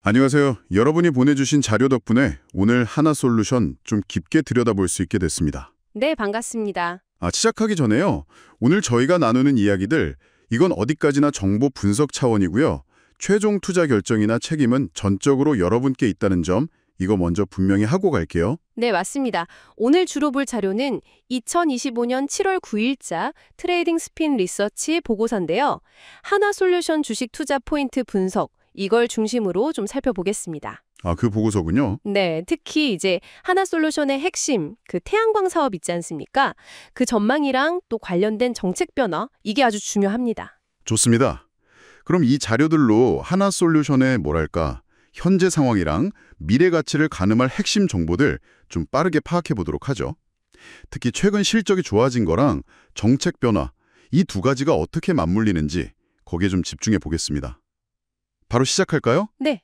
안녕하세요. 여러분이 보내주신 자료 덕분에 오늘 하나솔루션 좀 깊게 들여다볼 수 있게 됐습니다. 네, 반갑습니다. 시작하기 전에요. 오늘 저희가 나누는 이야기들, 이건 어디까지나 정보 분석 차원이고요. 최종 투자 결정이나 책임은 전적으로 여러분께 있다는 점, 이거 먼저 분명히 하고 갈게요. 네, 맞습니다. 오늘 주로 볼 자료는 2025년 7월 9일자 트레이딩 스핀 리서치 보고서인데요. 하나솔루션 주식 투자 포인트 분석, 이걸 중심으로 좀 살펴보겠습니다. 그 보고서군요. 네, 특히 이제 하나솔루션의 핵심, 그 태양광 사업 있지 않습니까? 그 전망이랑 또 관련된 정책 변화, 이게 아주 중요합니다. 좋습니다. 그럼 이 자료들로 하나솔루션의 현재 상황이랑 미래 가치를 가늠할 핵심 정보들 좀 빠르게 파악해 보도록 하죠. 특히 최근 실적이 좋아진 거랑 정책 변화, 이 두 가지가 어떻게 맞물리는지 거기에 좀 집중해 보겠습니다. 바로 시작할까요? 네.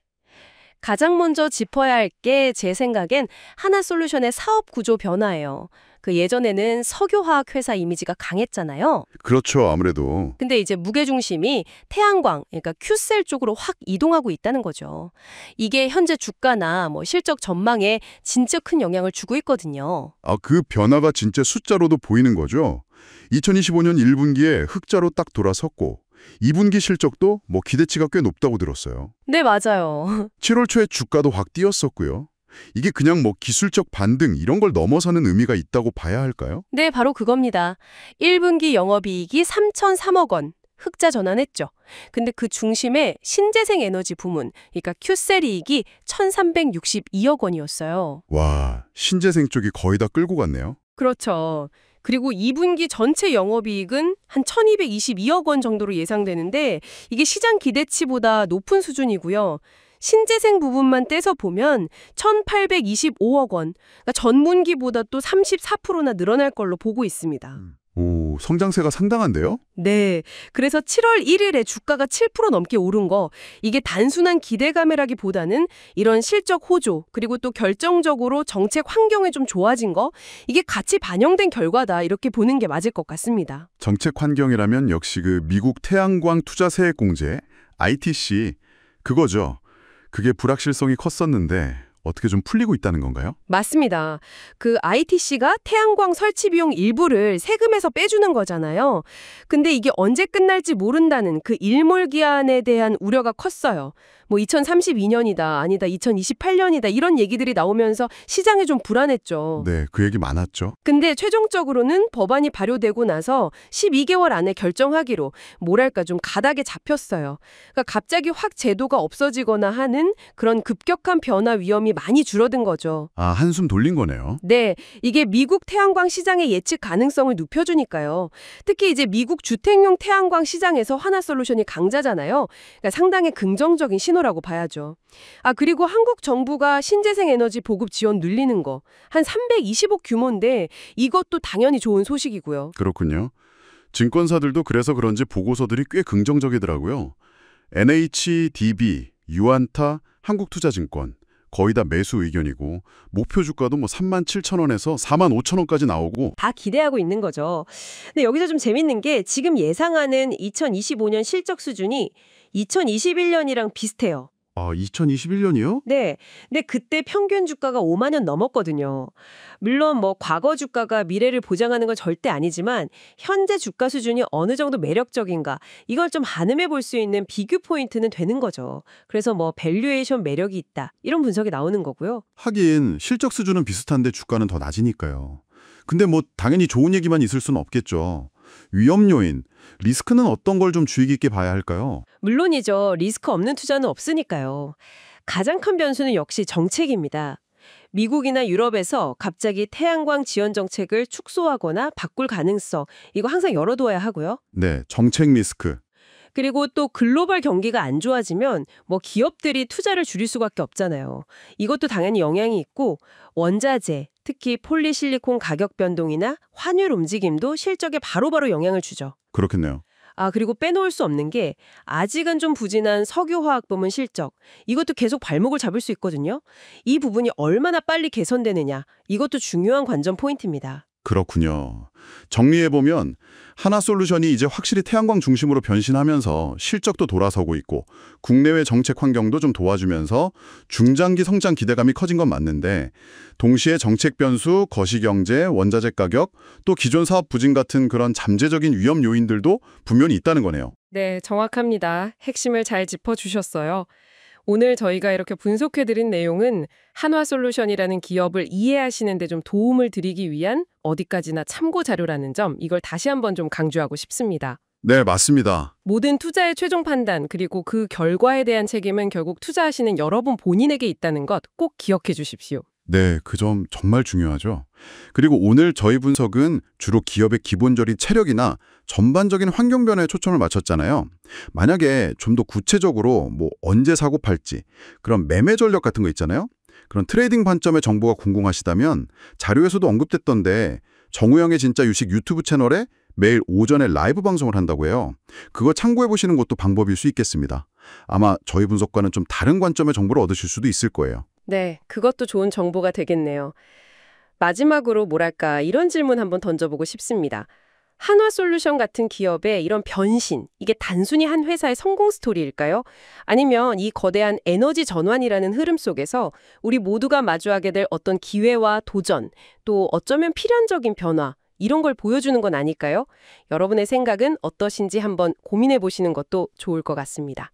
가장 먼저 짚어야 할 게 제 생각엔 하나솔루션의 사업 구조 변화예요. 그 예전에는 석유화학 회사 이미지가 강했잖아요. 그렇죠, 아무래도. 근데 이제 무게중심이 태양광, 그러니까 Q셀 쪽으로 확 이동하고 있다는 거죠. 이게 현재 주가나 실적 전망에 진짜 큰 영향을 주고 있거든요. 그 변화가 진짜 숫자로도 보이는 거죠. 2025년 1분기에 흑자로 딱 돌아섰고 2분기 실적도 기대치가 꽤 높다고 들었어요. 네, 맞아요. 7월 초에 주가도 확 뛰었었고요. 이게 그냥 기술적 반등 이런 걸 넘어서는 의미가 있다고 봐야 할까요? 네, 바로 그겁니다. 1분기 영업이익이 3,003억 원, 흑자 전환했죠. 근데 그 중심에 신재생 에너지 부문, 그러니까 Q셀 이익이 1,362억 원이었어요. 와, 신재생 쪽이 거의 다 끌고 갔네요. 그렇죠. 그리고 2분기 전체 영업이익은 한 1,222억 원 정도로 예상되는데 이게 시장 기대치보다 높은 수준이고요. 신재생 부분만 떼서 보면 1,825억 원, 그러니까 전분기보다 또 34%나 늘어날 걸로 보고 있습니다. 오, 성장세가 상당한데요? 네, 그래서 7월 1일에 주가가 7% 넘게 오른 거, 이게 단순한 기대감이라기보다는 이런 실적 호조, 그리고 또 결정적으로 정책 환경이 좀 좋아진 거, 이게 같이 반영된 결과다, 이렇게 보는 게 맞을 것 같습니다. 정책 환경이라면 역시 미국 태양광 투자 세액 공제, ITC, 그거죠. 그게 불확실성이 컸었는데 어떻게 좀 풀리고 있다는 건가요? 맞습니다. 그 ITC가 태양광 설치 비용 일부를 세금에서 빼주는 거잖아요. 근데 이게 언제 끝날지 모른다는 그 일몰 기한에 대한 우려가 컸어요. 2032년이다, 아니다, 2028년이다 이런 얘기들이 나오면서 시장이 좀 불안했죠. 네, 그 얘기 많았죠. 근데 최종적으로는 법안이 발효되고 나서 12개월 안에 결정하기로 좀 가닥에 잡혔어요. 그러니까 갑자기 확 제도가 없어지거나 하는 그런 급격한 변화 위험이 많이 줄어든 거죠. 한숨 돌린 거네요. 네, 이게 미국 태양광 시장의 예측 가능성을 높여주니까요. 특히 이제 미국 주택용 태양광 시장에서 하나솔루션이 강자잖아요. 그러니까 상당히 긍정적인 신호라고 봐야죠. 그리고 한국 정부가 신재생 에너지 보급 지원 늘리는 거, 한 320억 규모인데 이것도 당연히 좋은 소식이고요. 그렇군요. 증권사들도 그래서 그런지 보고서들이 꽤 긍정적이더라고요. NHDB, 유안타, 한국투자증권 거의 다 매수 의견이고 목표 주가도 37,000원에서 45,000원까지 나오고 다 기대하고 있는 거죠. 근데 여기서 좀 재밌는 게 지금 예상하는 2025년 실적 수준이 2021년이랑 비슷해요. 2021년이요? 네. 근데 그때 평균 주가가 5만 원 넘었거든요. 물론 과거 주가가 미래를 보장하는 건 절대 아니지만 현재 주가 수준이 어느 정도 매력적인가 이걸 좀 가늠해 볼 수 있는 비교 포인트는 되는 거죠. 그래서 밸류에이션 매력이 있다. 이런 분석이 나오는 거고요. 하긴 실적 수준은 비슷한데 주가는 더 낮으니까요. 근데 당연히 좋은 얘기만 있을 수는 없겠죠. 위험 요인, 리스크는 어떤 걸 좀 주의 깊게 봐야 할까요? 물론이죠. 리스크 없는 투자는 없으니까요. 가장 큰 변수는 역시 정책입니다. 미국이나 유럽에서 갑자기 태양광 지원 정책을 축소하거나 바꿀 가능성, 이거 항상 열어둬야 하고요. 네, 정책 리스크. 그리고 또 글로벌 경기가 안 좋아지면 기업들이 투자를 줄일 수밖에 없잖아요. 이것도 당연히 영향이 있고 원자재, 특히 폴리실리콘 가격 변동이나 환율 움직임도 실적에 바로바로 영향을 주죠. 그렇겠네요. 그리고 빼놓을 수 없는 게 아직은 좀 부진한 석유화학 부문 실적. 이것도 계속 발목을 잡을 수 있거든요. 이 부분이 얼마나 빨리 개선되느냐. 이것도 중요한 관전 포인트입니다. 그렇군요. 정리해보면 하나솔루션이 이제 확실히 태양광 중심으로 변신하면서 실적도 돌아서고 있고 국내외 정책 환경도 좀 도와주면서 중장기 성장 기대감이 커진 건 맞는데 동시에 정책 변수, 거시경제, 원자재 가격, 또 기존 사업 부진 같은 그런 잠재적인 위험 요인들도 분명히 있다는 거네요. 네, 정확합니다. 핵심을 잘 짚어주셨어요. 오늘 저희가 이렇게 분석해드린 내용은 한화솔루션이라는 기업을 이해하시는 데 좀 도움을 드리기 위한 어디까지나 참고 자료라는 점, 이걸 다시 한번 좀 강조하고 싶습니다. 네, 맞습니다. 모든 투자의 최종 판단, 그리고 그 결과에 대한 책임은 결국 투자하시는 여러분 본인에게 있다는 것 꼭 기억해 주십시오. 네, 그 점 정말 중요하죠. 그리고 오늘 저희 분석은 주로 기업의 기본적인 체력이나 전반적인 환경 변화에 초점을 맞췄잖아요. 만약에 좀 더 구체적으로 언제 사고 팔지, 그런 매매 전략 같은 거 있잖아요. 그런 트레이딩 관점의 정보가 궁금하시다면 자료에서도 언급됐던데 정우영의 진짜 유식 유튜브 채널에 매일 오전에 라이브 방송을 한다고 해요. 그거 참고해 보시는 것도 방법일 수 있겠습니다. 아마 저희 분석과는 좀 다른 관점의 정보를 얻으실 수도 있을 거예요. 네, 그것도 좋은 정보가 되겠네요. 마지막으로 뭐랄까 이런 질문 한번 던져보고 싶습니다. 한화솔루션 같은 기업의 이런 변신, 이게 단순히 한 회사의 성공 스토리일까요? 아니면 이 거대한 에너지 전환이라는 흐름 속에서 우리 모두가 마주하게 될 어떤 기회와 도전, 또 어쩌면 필연적인 변화, 이런 걸 보여주는 건 아닐까요? 여러분의 생각은 어떠신지 한번 고민해 보시는 것도 좋을 것 같습니다.